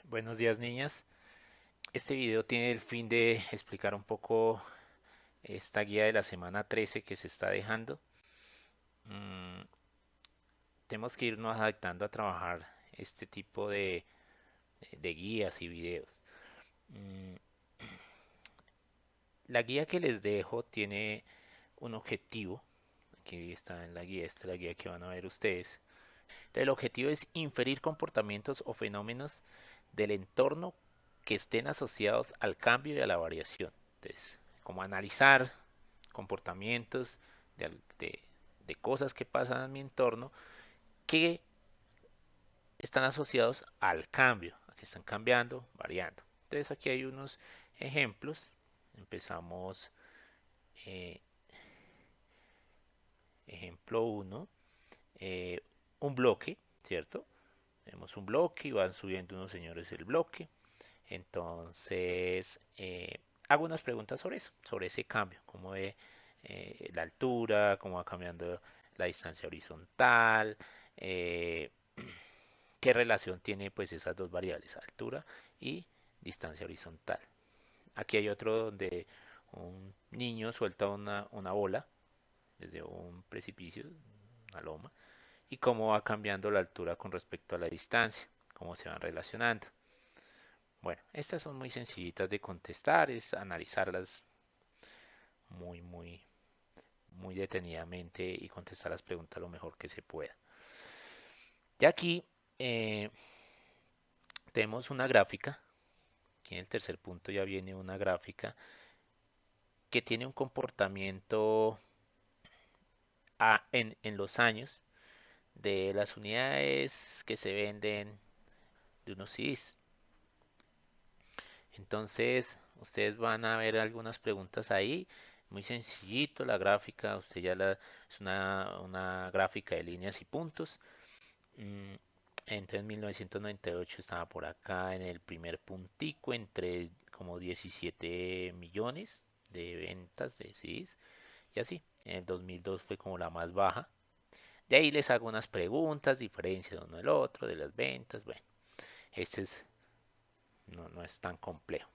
Buenos días, niñas. Este video tiene el fin de explicar un poco esta guía de la semana 13 que se está dejando. Mm, Tenemos que irnos adaptando a trabajar este tipo de guías y videos. Mm, la guía que les dejo tiene un objetivo. Aquí está en la guía, esta es la guía que van a ver ustedes. El objetivo es inferir comportamientos o fenómenos del entorno que estén asociados al cambio y a la variación. Entonces, como analizar comportamientos de cosas que pasan en mi entorno que están asociados al cambio, a que están cambiando, variando. Entonces aquí hay unos ejemplos. Empezamos, eh, ejemplo uno, eh, un bloque, ¿cierto? Tenemos un bloque y van subiendo unos señores el bloque. Entonces, hago unas preguntas sobre eso, sobre ese cambio, cómo ve la altura, cómo va cambiando la distancia horizontal, eh, qué relación tiene pues esas dos variables, altura y distancia horizontal. Aquí hay otro donde un niño suelta una bola desde un precipicio, una loma, y cómo va cambiando la altura con respecto a la distancia, cómo se van relacionando. Bueno, estas son muy sencillitas de contestar, es analizarlas muy, muy, muy detenidamente y contestar las preguntas lo mejor que se pueda. Ya aquí eh, tenemos una gráfica, aquí en el tercer punto ya viene una gráfica que tiene un comportamiento en los años de las unidades que se venden de unos CDs. Entonces, ustedes van a ver algunas preguntas ahí. Muy sencillito la gráfica, es una gráfica de líneas y puntos. Mm, Entonces, en 1998 estaba por acá en el primer puntico, entre como 17 millones de ventas de CDs. Y así, en el 2002 fue como la más baja. De ahí les hago unas preguntas, diferencia de uno del otro, de las ventas. Bueno, este no es tan complejo.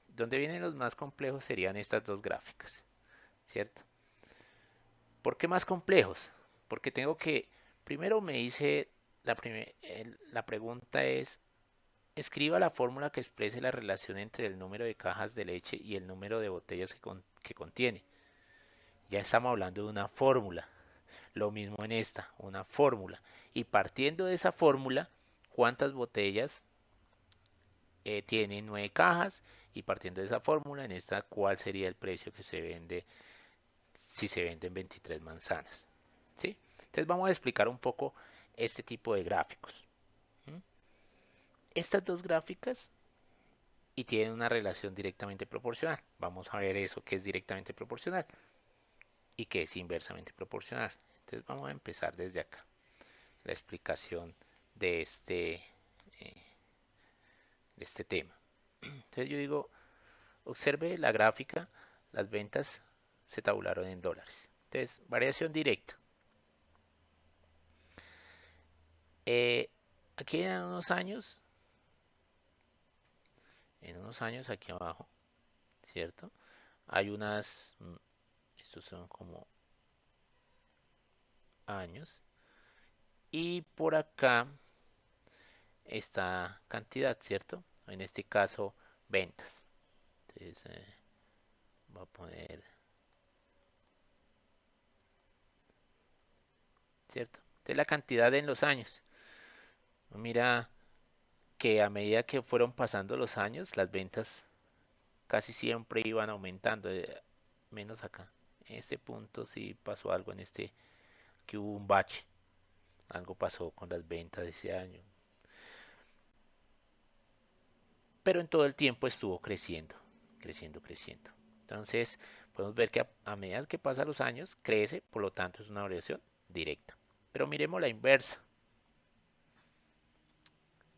Donde vienen los más complejos serían estas dos gráficas, ¿cierto? ¿Por qué más complejos? Porque tengo que, primero me dice, la pregunta es, escriba la fórmula que exprese la relación entre el número de cajas de leche y el número de botellas que contiene. Ya estamos hablando de una fórmula. Lo mismo en esta, una fórmula. Y partiendo de esa fórmula, ¿cuántas botellas tienen 9 cajas? Y partiendo de esa fórmula, en esta, ¿cuál sería el precio que se vende si se venden 23 manzanas? ¿Sí? Entonces vamos a explicar un poco este tipo de gráficos. ¿Mm? Estas dos gráficas y tienen una relación directamente proporcional. Vamos a ver eso que es directamente proporcional y que es inversamente proporcional. Entonces vamos a empezar desde acá, la explicación de eh, de este tema. Entonces yo digo, observe la gráfica, las ventas se tabularon en dólares. Entonces, variación directa. Eh, Aquí en unos años aquí abajo, ¿cierto? Hay estos son como años, y por acá está cantidad, ¿cierto? En este caso, ventas. Entonces, voy a poner, ¿cierto? Entonces, la cantidad en los años. Mira que a medida que fueron pasando los años, las ventas casi siempre iban aumentando, menos acá. En este punto sí pasó algo que hubo un bache, algo pasó con las ventas de ese año, pero en todo el tiempo estuvo creciendo, creciendo, creciendo. Entonces, podemos ver que a medida que pasan los años, crece, por lo tanto es una variación directa. Pero miremos la inversa.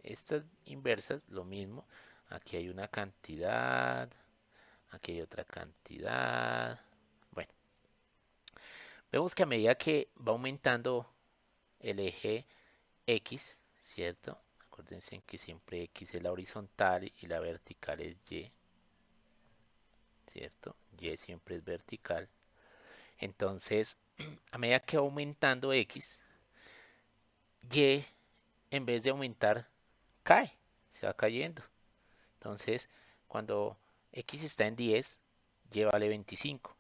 Estas inversas, lo mismo. Aquí hay una cantidad, aquí hay otra cantidad. Bueno, vemos que a medida que va aumentando el eje X, ¿cierto? Acuérdense que siempre X es la horizontal y la vertical es Y, ¿cierto? Y siempre es vertical. Entonces, a medida que va aumentando X, Y en vez de aumentar, cae, se va cayendo. Entonces, cuando X está en 10, Y vale 25.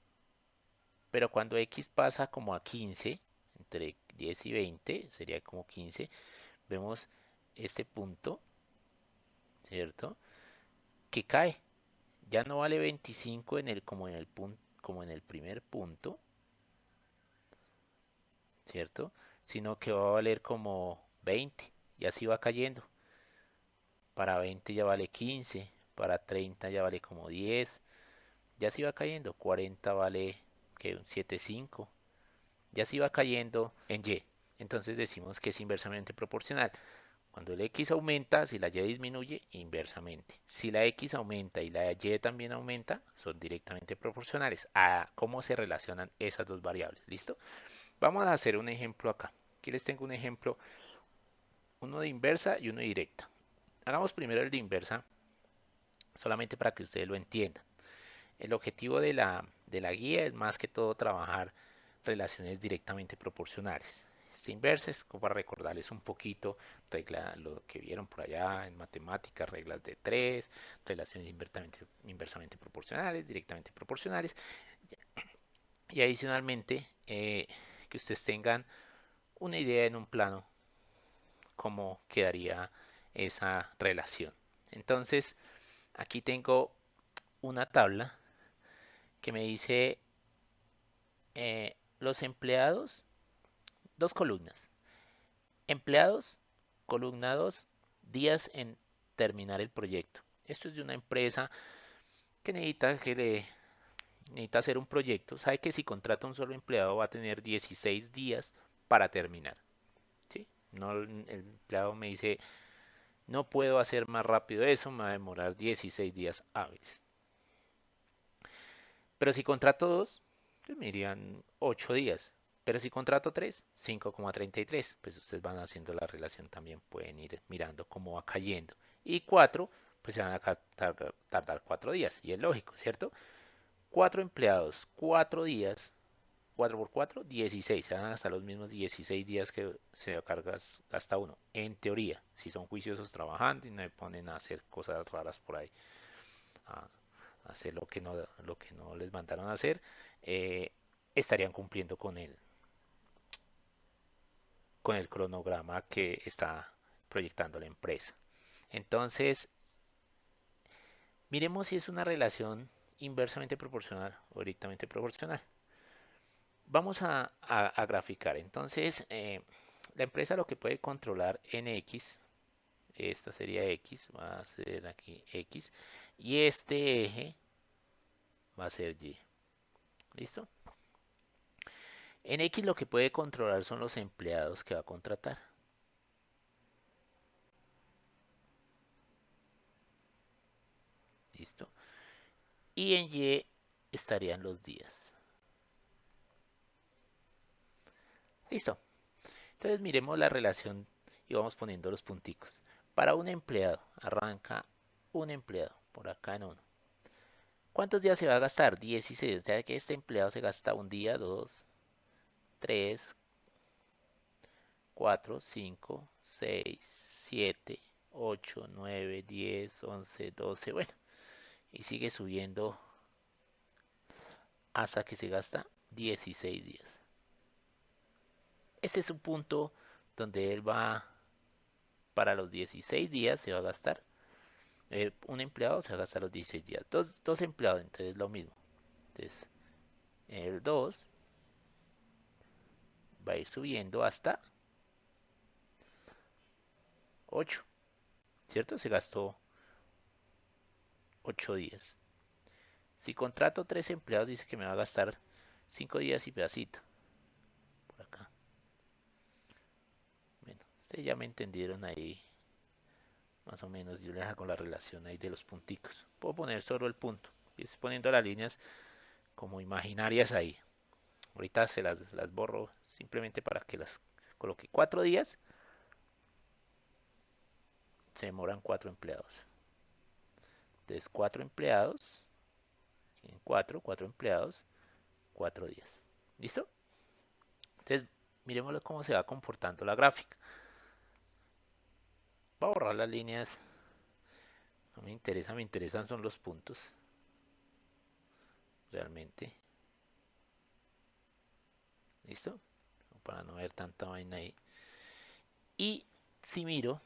Pero cuando X pasa como a 15, entre 10 y 20, sería como 15, vemos este punto, ¿cierto? Que cae. Ya no vale 25 como en el primer punto, ¿cierto? Sino que va a valer como 20 y así va cayendo. Para 20 ya vale 15, para 30 ya vale como 10, ya así va cayendo. 40 vale que un 7,5, ya así va cayendo en Y. Entonces decimos que es inversamente proporcional. Cuando el X aumenta, si la Y disminuye, inversamente. Si la X aumenta y la Y también aumenta, son directamente proporcionales a cómo se relacionan esas dos variables. ¿Listo? Vamos a hacer un ejemplo acá. Aquí les tengo un ejemplo, uno de inversa y uno de directa. Hagamos primero el de inversa, solamente para que ustedes lo entiendan. El objetivo de la guía es más que todo trabajar relaciones directamente proporcionales. Este inversa es como para recordarles un poquito lo que vieron por allá en matemáticas, reglas de tres, relaciones inversamente proporcionales, directamente proporcionales, y adicionalmente que ustedes tengan una idea en un plano cómo quedaría esa relación. Entonces, aquí tengo una tabla que me dice los empleados, dos columnas. Empleados, columna 2, días en terminar el proyecto. Esto es de una empresa que necesita hacer un proyecto. Sabe que si contrata un solo empleado va a tener 16 días para terminar. ¿Sí? No, el empleado me dice, no puedo hacer más rápido eso, me va a demorar 16 días hábiles. Pero si contrato dos, pues me irían 8 días. Pero si contrato 3, 5,33. Pues ustedes van haciendo la relación también, pueden ir mirando cómo va cayendo. Y 4, pues se van a tardar 4 días. Y es lógico, ¿cierto? 4 empleados, 4 días, 4 por 4, 16. Se van hasta los mismos 16 días que se carga hasta uno. En teoría, si son juiciosos trabajando y no me ponen a hacer cosas raras por ahí. A hacer lo que no les mandaron a hacer, eh, estarían cumpliendo con el cronograma que está proyectando la empresa. Entonces, miremos si es una relación inversamente proporcional o directamente proporcional. Vamos a graficar. Entonces, la empresa lo que puede controlar en X, esta sería X, va a ser aquí X, y este eje va a ser Y. ¿Listo? En X lo que puede controlar son los empleados que va a contratar. ¿Listo? Y en Y estarían los días. ¿Listo? Entonces miremos la relación y vamos poniendo los punticos. Para un empleado, arranca un empleado, por acá en uno. ¿Cuántos días se va a gastar? 16. O sea que este empleado se gasta un día, dos, tres, cuatro, cinco, seis, siete, ocho, nueve, 10, 11, 12. Bueno, y sigue subiendo hasta que se gasta 16 días. Este es un punto donde él va, para los 16 días se va a gastar, un empleado se va a gastar los 16 días, dos empleados, entonces lo mismo. Entonces el 2 va a ir subiendo hasta 8, ¿cierto? Se gastó 8 días. Si contrato 3 empleados, dice que me va a gastar 5 días y pedacito. Por acá. Bueno, ustedes ya me entendieron ahí. Más o menos yo les hago la relación ahí de los punticos. Puedo poner solo el punto. Y estoy poniendo las líneas como imaginarias ahí. Ahorita se las borro simplemente para que las coloque 4 días. se demoran 4 empleados. Entonces 4 empleados, tienen 4 empleados, 4 días. ¿Listo? Entonces miremoslo cómo se va comportando la gráfica. Voy a borrar las líneas, no me interesa, me interesan son los puntos. Realmente. ¿Listo? Para no ver tanta vaina ahí. Y si miro,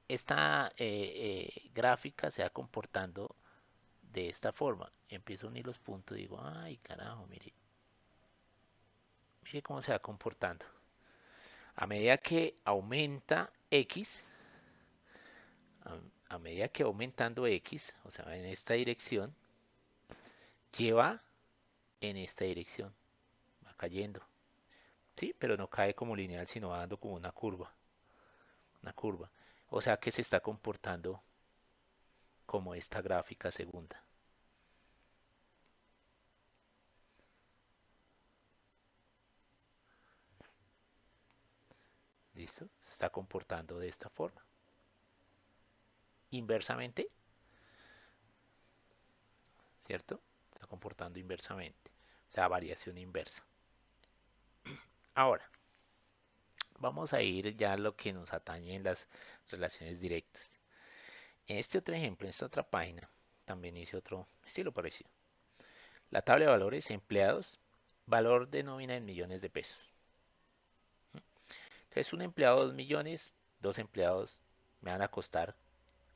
esta gráfica se va comportando de esta forma. Empiezo a unir los puntos y digo, ay carajo, mire, mire cómo se va comportando. A medida que aumenta X, a medida que va aumentando X, o sea, en esta dirección, lleva en esta dirección, va cayendo. Sí, pero no cae como lineal, sino va dando como una curva. Una curva. O sea que se está comportando como esta gráfica segunda. ¿Listo? Se está comportando de esta forma. Inversamente, ¿cierto? Se está comportando inversamente. O sea, variación inversa. Ahora, vamos a ir ya a lo que nos atañe en las relaciones directas. En este otro ejemplo, en esta otra página, también hice otro estilo parecido. La tabla de valores, empleados, valor de nómina en millones de pesos. Entonces, un empleado 2 millones, dos empleados me van a costar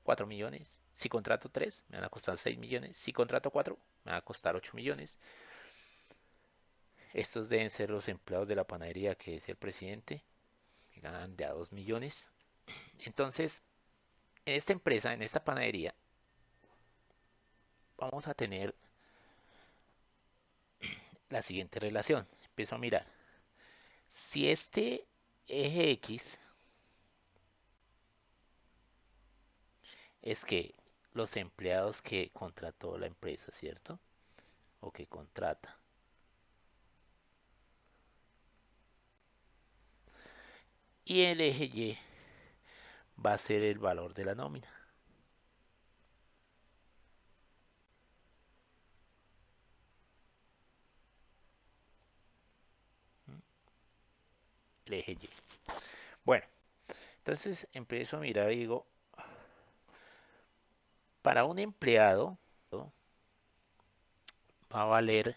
4 millones. Si contrato 3, me van a costar 6 millones. Si contrato 4, me va a costar 8 millones. Estos deben ser los empleados de la panadería que es el presidente, que ganan de a 2 millones. Entonces, en esta empresa, en esta panadería, vamos a tener la siguiente relación. Empiezo a mirar. Si este eje X es que los empleados que contrató la empresa, ¿cierto? O que contrata. Y el eje Y va a ser el valor de la nómina. El eje Y. Bueno, entonces empiezo a mirar y digo, para un empleado va a valer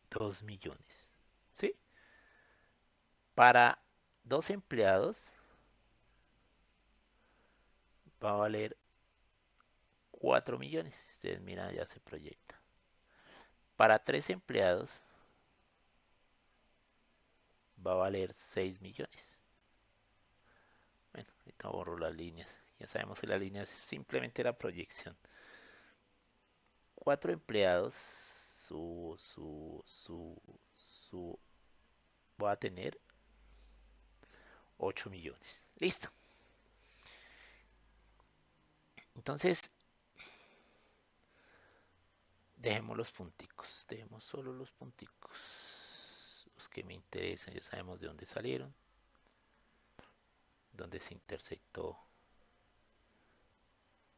2 millones. ¿Sí? Para dos empleados va a valer 4 millones. Ustedes miran, ya se proyecta. Para tres empleados va a valer 6 millones. Bueno, ahorita borro las líneas. Ya sabemos que la línea es simplemente la proyección. Cuatro empleados, su, va a tener 8 millones. Listo. Entonces, dejemos los punticos. Dejemos solo los punticos. Los que me interesan, ya sabemos de dónde salieron. Dónde se intersectó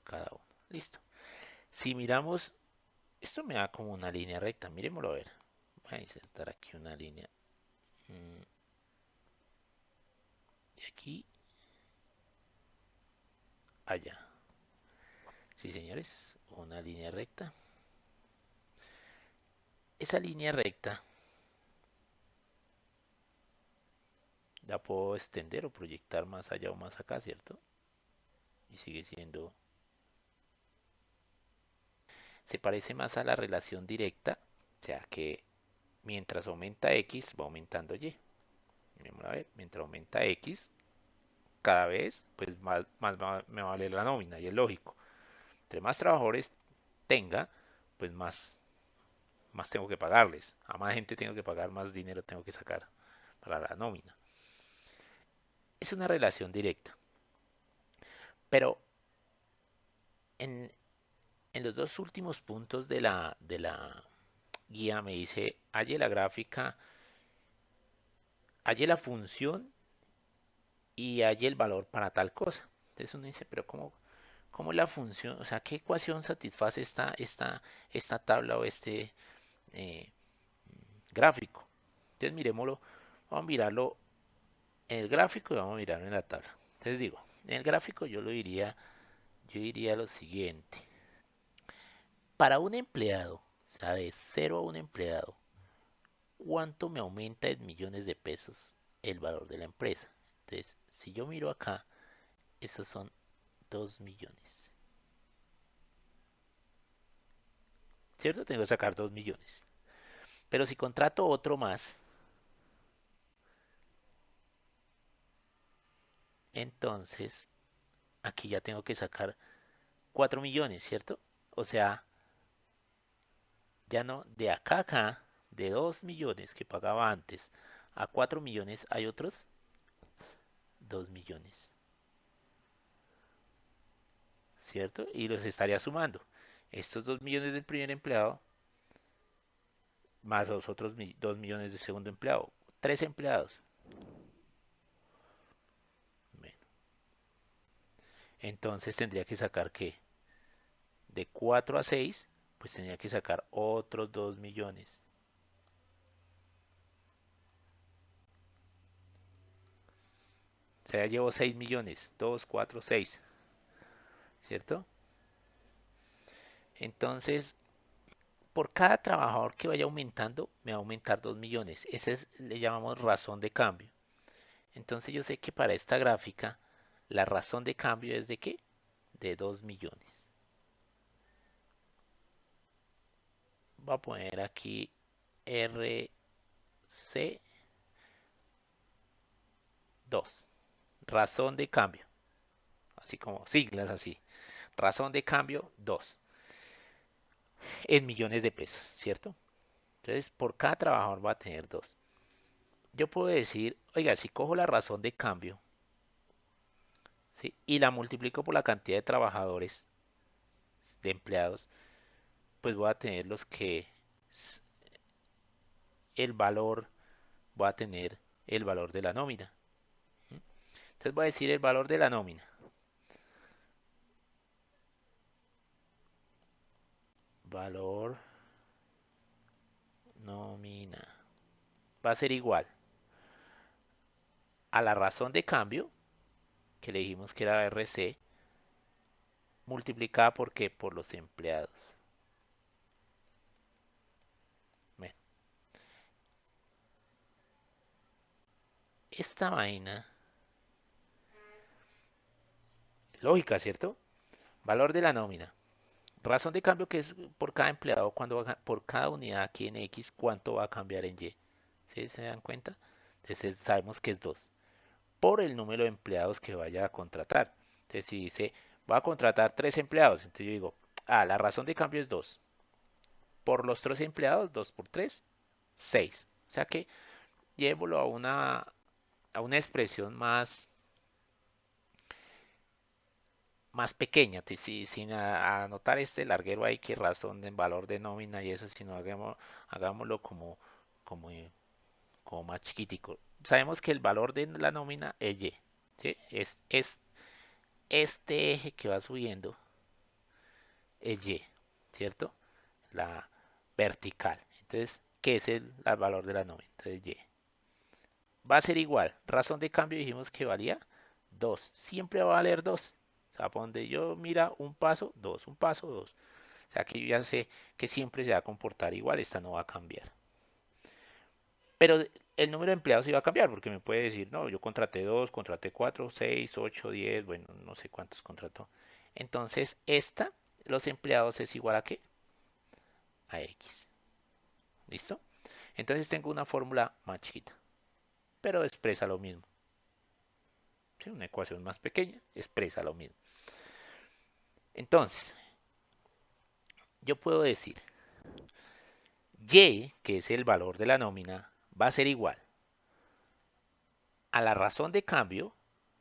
cada uno. Listo. Si miramos, esto me da como una línea recta. Miremoslo a ver. Voy a insertar aquí una línea. De aquí allá. Sí, señores. Una línea recta. Esa línea recta la puedo extender o proyectar más allá o más acá, ¿cierto? Y sigue siendo... Se parece más a la relación directa, o sea que mientras aumenta X va aumentando Y. Vamos a ver, mientras aumenta X, cada vez pues me va a valer la nómina y es lógico. Entre más trabajadores tenga, pues más tengo que pagarles. A más gente tengo que pagar, más dinero tengo que sacar para la nómina. Es una relación directa. Pero en, en los dos últimos puntos de la guía me dice, halle la gráfica, halle la función y hay el valor para tal cosa. Entonces uno dice, pero ¿cómo la función, o sea, qué ecuación satisface esta tabla o este eh, gráfico? Entonces miremoslo, vamos a mirarlo en el gráfico y vamos a mirarlo en la tabla. Entonces digo, en el gráfico yo diría lo siguiente. Para un empleado, o sea, de cero a un empleado, ¿cuánto me aumenta en millones de pesos el valor de la empresa? Entonces, si yo miro acá, esos son 2 millones. ¿Cierto? Tengo que sacar 2 millones. Pero si contrato otro más, entonces aquí ya tengo que sacar 4 millones, ¿cierto? O sea, ya no, de acá a acá, de 2 millones que pagaba antes a 4 millones, hay otros 2 millones, ¿cierto? Y los estaría sumando. Estos 2 millones del primer empleado más los otros 2 millones del segundo empleado. 3 empleados. Bueno, entonces tendría que sacar que de 4 a 6 pues tendría que sacar otros 2 millones. O sea, ya llevo 6 millones. 2 4 6, ¿cierto? Entonces, por cada trabajador que vaya aumentando, me va a aumentar 2 millones. Ese es, le llamamos razón de cambio. Entonces yo sé que para esta gráfica, la razón de cambio es de qué? De 2 millones. Voy a poner aquí RC2. Razón de cambio. Así como siglas así. Razón de cambio 2 en millones de pesos, ¿cierto? Entonces, por cada trabajador va a tener 2. Yo puedo decir, oiga, si cojo la razón de cambio, ¿sí? Y la multiplico por la cantidad de trabajadores, de empleados, pues voy a tener los que el valor, voy a tener el valor de la nómina. Entonces voy a decir el valor de la nómina. Valor nómina. Va a ser igual a la razón de cambio, que le dijimos que era RC, multiplicada por qué? Por los empleados. Bueno, esta vaina, lógica, ¿cierto? Valor de la nómina. Razón de cambio que es por cada empleado, por cada unidad aquí en X, cuánto va a cambiar en Y. ¿Sí se dan cuenta? Entonces sabemos que es 2 por el número de empleados que vaya a contratar. Entonces si dice, va a contratar 3 empleados, entonces yo digo, la razón de cambio es 2. Por los 3 empleados, 2 por 3, 6. O sea que llévelo a una expresión más pequeña, sin anotar este larguero ahí que razón en valor de nómina y eso, sino hagámoslo como, como más chiquitico. Sabemos que el valor de la nómina es Y, ¿sí? Es este eje que va subiendo es Y, ¿cierto? La vertical. Entonces, ¿qué es el valor de la nómina? Entonces, Y. Va a ser igual. Razón de cambio dijimos que valía 2. Siempre va a valer 2. O sea, por donde yo mira un paso, 2, un paso, 2. O sea, que yo ya sé que siempre se va a comportar igual, esta no va a cambiar. Pero el número de empleados sí va a cambiar, porque me puede decir, no, yo contraté 2, contraté 4, 6, 8, 10, bueno, no sé cuántos contrató. Entonces, los empleados es igual a qué? A X. ¿Listo? Entonces tengo una fórmula más chiquita, pero expresa lo mismo. ¿Sí? Una ecuación más pequeña expresa lo mismo. Entonces, yo puedo decir Y, que es el valor de la nómina, va a ser igual a la razón de cambio,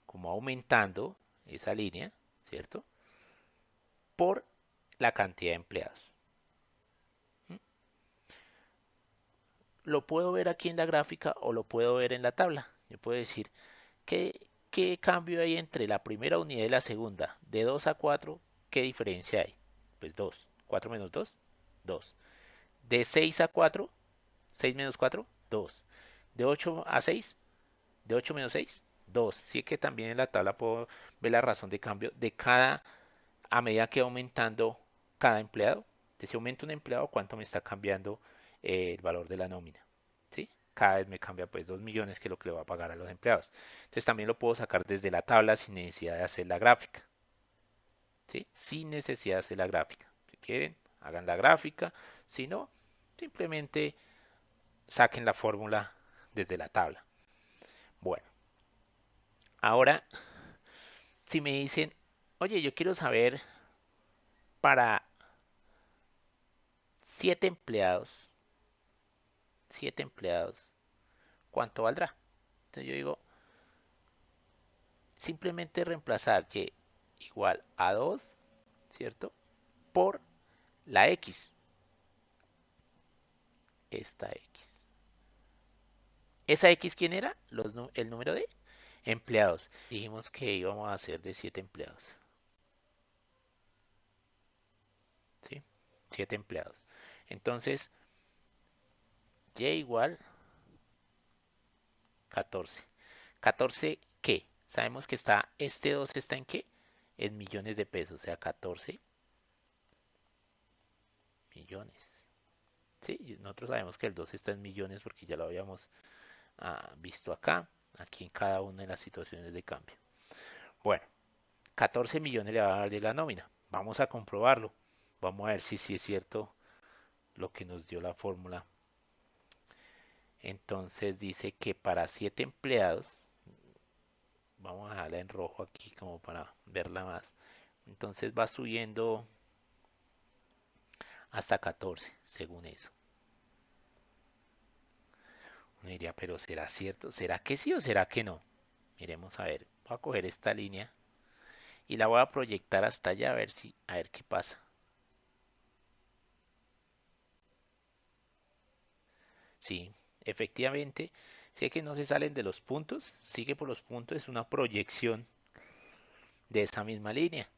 como aumentando esa línea, ¿cierto? Por la cantidad de empleados. ¿Mm? Lo puedo ver aquí en la gráfica o lo puedo ver en la tabla. Yo puedo decir que ¿Qué cambio hay entre la primera unidad y la segunda? De 2 a 4, ¿qué diferencia hay? Pues 2. 4 menos 2, 2. De 6 a 4, 6 menos 4, 2. De 8 a 6, de 8 menos 6, 2. Sí que también en la tabla puedo ver la razón de cambio de cada, a medida que va aumentando cada empleado. De si aumenta un empleado, ¿cuánto me está cambiando el valor de la nómina? ¿Sí? Cada vez me cambia pues 2 millones, que es lo que le va a pagar a los empleados. Entonces también lo puedo sacar desde la tabla sin necesidad de hacer la gráfica. ¿Sí? Sin necesidad de hacer la gráfica. Si quieren, hagan la gráfica. Si no, simplemente saquen la fórmula desde la tabla. Bueno, ahora si me dicen, oye, yo quiero saber para 7 empleados, 7 empleados, ¿cuánto valdrá? Entonces yo digo, simplemente reemplazar y igual a 2, ¿cierto? Por la X, esta X. ¿Esa X quién era? El número de empleados. Dijimos que íbamos a hacer de 7 empleados, ¿sí? 7 empleados. Entonces, Y igual 14. ¿14 qué? Sabemos que está, este 2 está en qué? En millones de pesos, o sea, 14 millones. Sí, nosotros sabemos que el 2 está en millones porque ya lo habíamos visto acá, aquí en cada una de las situaciones de cambio. Bueno, 14 millones le va a dar de la nómina. Vamos a comprobarlo. Vamos a ver si sí es cierto lo que nos dio la fórmula. Entonces dice que para 7 empleados, vamos a dejarla en rojo aquí como para verla más. Entonces va subiendo hasta 14, según eso. Uno diría, pero ¿será cierto? ¿Será que sí o será que no? Miremos a ver. Voy a coger esta línea y la voy a proyectar hasta allá a ver qué pasa. Sí, efectivamente, sé que no se salen de los puntos, sigue por los puntos, es una proyección de esa misma línea,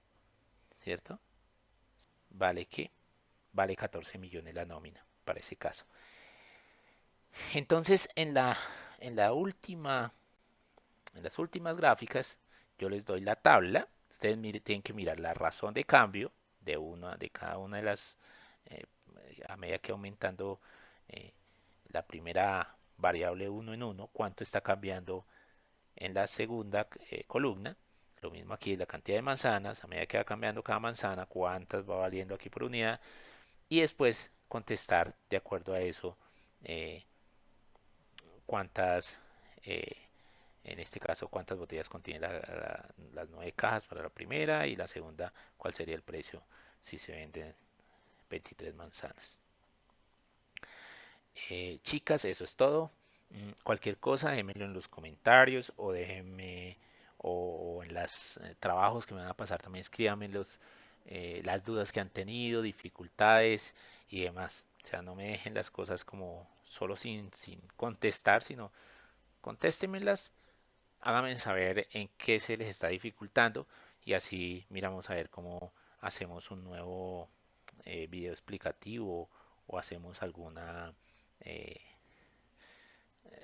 ¿cierto? Vale que vale 14 millones la nómina para ese caso. Entonces, en la última, en las últimas gráficas, yo les doy la tabla. Ustedes tienen que mirar la razón de cambio de cada una de las, eh, a medida que aumentando eh, la primera variable uno en uno, cuánto está cambiando en la segunda columna. Lo mismo aquí, la cantidad de manzanas, a medida que va cambiando cada manzana, cuántas va valiendo aquí por unidad. Y después contestar de acuerdo a eso eh, cuántas, eh, en este caso, cuántas botellas contiene las 9 cajas para la primera y la segunda, cuál sería el precio si se venden 23 manzanas. Chicas, eso es todo. Cualquier cosa, déjenmelo en los comentarios o déjenme o en los trabajos que me van a pasar también escríbanme las dudas que han tenido, dificultades y demás. O sea, no me dejen las cosas como solo sin contestar, sino contéstemelas, háganme saber en qué se les está dificultando y así miramos a ver cómo hacemos un nuevo video explicativo o hacemos alguna eh,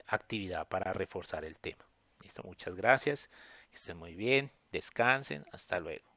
actividad para reforzar el tema. Listo, muchas gracias, que estén muy bien, descansen, hasta luego.